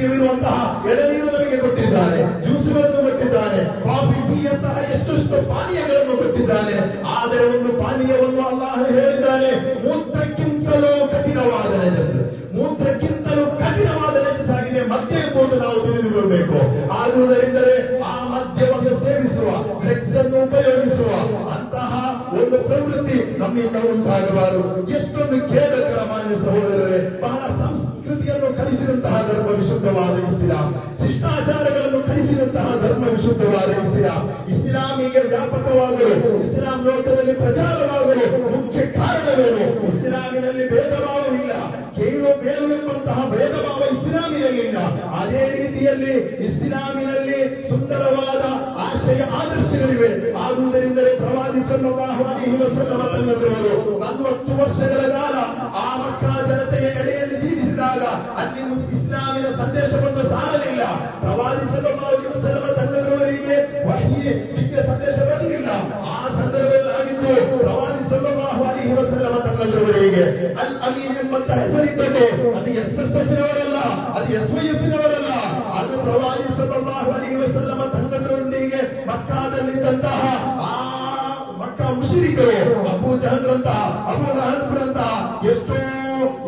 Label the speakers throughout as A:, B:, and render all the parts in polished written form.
A: ಲಭ್ಯವಿರುವಂತಹ ಎಳನೀರು ನಮಗೆ ಕೊಟ್ಟಿದ್ದಾನೆ, ಜ್ಯೂಸುಗಳನ್ನು ಕೊಟ್ಟಿದ್ದಾನೆ, ಕಾಫಿ ಟೀ ಅಂತಹ ಎಷ್ಟೆಷ್ಟು ಪಾನೀಯಗಳನ್ನು ಕೊಟ್ಟಿದ್ದಾನೆ. ಆದರೆ ಒಂದು ಪಾನೀಯವನ್ನು ಅಲ್ಲಾಹ್ ಹೇಳಿದ್ದಾನೆ, ಮೂತ್ರಕ್ಕಿಂತಲೂ ಕಠಿಣವಾದ ನಜಸ್, ಮೂತ್ರಕ್ಕಿಂತಲೂ ಕಠಿಣವಾದ ನಜಸ್ಸಾಗಿದೆ ಮದ್ಯ ಎಂಬುದು ನಾವು ತಿಳಿದುಕೊಳ್ಬೇಕು. ಆದುದರಿಂದಲೇ ಆ ಮದ್ಯವನ್ನು ಸೇವಿಸುವ, ಡ್ರಗ್ಸ್ ಅನ್ನು ಉಪಯೋಗಿಸುವ ಅಂತಹ ಒಂದು ಪ್ರವೃತ್ತಿ ನಮ್ಮಿಂದ ಉಂಟಾಗಬಾರದು. ಎಷ್ಟೊಂದು ಖೇದಕರ ಮಾನ್ಯ ಸಹೋದರರೇ, ಬಹಳ ಸಂಸ್ಕೃತಿಯನ್ನು ಕಲಿಸಿದಂತಹ ಧರ್ಮ ವಿಶುದ್ಧವಾದ ಇಸ್ಲಾಂ, ಶಿಷ್ಟಾಚಾರಗಳನ್ನು ಕಲಿಸಿದಂತಹ ಧರ್ಮ ವಿಶುದ್ಧವಾದ ಇಸ್ಲಾಂ, ಇಸ್ಲಾಮಿಗೆ ವ್ಯಾಪಕವಾಗಲು, ಇಸ್ಲಾಂ ಲೋಕದಲ್ಲಿ ಪ್ರಚಾರವಾಗಲು ಮುಖ್ಯ ಕಾರಣವೇನು? ಇಸ್ಲಾಮಿನಲ್ಲಿ ಭೇದಭಾವವಿಲ್ಲ, ಕೇಳು ಬೇಳು ಎಂಬಂತಹ ಭೇದಭಾವ ಇಸ್ಲಾಮಿನಲ್ಲಿಲ್ಲ. ಅದೇ ರೀತಿಯಲ್ಲಿ ಇಸ್ಲಾಮಿನಲ್ಲಿ ಸುಂದರವಾದ ಆಶಯ ಆದರ್ಶಗಳಿವೆ. ಆದುದರಿಂದಲೇ ಪ್ರವಾದಿ ಸಲ್ಲಲ್ಲಾಹು ಅಲೈಹಿ ವಸಲ್ಲಮ ತನ್ನವರು 40 ವರ್ಷಗಳ ಕಾಲ ಆ ಮಕ್ಕಾ ಜನತೆಯ ಕಡೆಯಲ್ಲಿ ಜೀವಿಸಿದಾಗ ಅಲ್ಲಿ ಇಸ್ಲಾಮಿನ ಸಂದೇಶವನ್ನು ಸಾರಲಿಲ್ಲ. ಪ್ರವಾದಿ ಸಲ್ಲಲ್ಲಾಹು ಅಲೈಹಿ ವಸಲ್ಲಮ ತನ್ನವರಿಗೆ ವಹಿ ದಿವ್ಯ ಸಂದೇಶ ಬರಲಿಲ್ಲ. ಆ ಸಂದರ್ಭದಲ್ಲಿ ಆಗಿದ್ದು ಪ್ರವಾದಿ ಸಲ್ಲಲ್ಲಾಹು ಅಲೈಹಿ ವಸಲ್ಲಮ ತನ್ನವರಿಗೆ ಅಲ್ ಅಮೀನ್ ಎಂಬಂತ ಹೆಸರಿಟ್ಟರು. ಅದು SSFನವರಲ್ಲ, ಅದು SYFನವರಲ್ಲ, ಅದು ಪ್ರವಾದಿ ಸಲ್ಲಲ್ಲಾಹು ಅಲೈಹಿ ವಸಲ್ಲಮ ತನ್ನವರೊಂದಿಗೆ ಮಕ್ಕಾದಲ್ಲಿದ್ದಂತಹ ಆ ಮಕ್ಕಾ ಮುಶ್ರಿಕರು, ಅಬೂ ಜಹಲ್ರಂತಹ, ಅಬೂ ಲಹಬ್ರಂತಹ ಎಷ್ಟೋ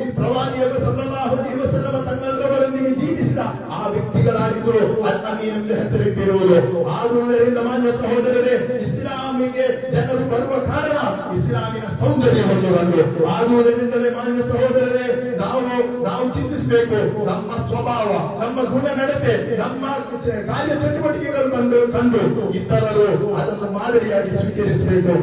A: ಈ ಪ್ರವಾದಿಯ ಸಲ್ಲಲ್ಲಾಹು ಅಲೈಹಿ ವಸಲ್ಲಮ ತನ್ನವರೊಂದಿಗೆ ಜೀವಿಸಿದ ಆ ವ್ಯಕ್ತಿಗಳಾಗಿದ್ದರು ಅಲ್ ಅಮೀನ್ ಎಂದು ಹೆಸರಿಟ್ಟಿರುವುದು. ಆದುದರಿಂದ ಮಾನ್ಯ ಸಹೋದರರೇ, ಇಸ್ಲಾಮಿಗೆ ಜನರು ಬರುವ ಕಾರಣ ಇಸ್ಲಾಮಿನ ಸೌಂದರ್ಯವನ್ನು ಕಂಡು. ಆದುದರಿಂದಲೇ ಮಾನ್ಯ ಸಹೋದರರೇ, ನಾವು ಚಿಂತಿಸಬೇಕು. ನಮ್ಮ ಸ್ವಭಾವ, ನಮ್ಮ ಗುಣ ನಡತೆ, ನಮ್ಮ ಕಾರ್ಯ ಚಟುವಟಿಕೆಗಳು ಕಂಡು ಇತರರು ಅದನ್ನು ಮಾದರಿಯಾಗಿ ಸ್ವೀಕರಿಸಬೇಕು.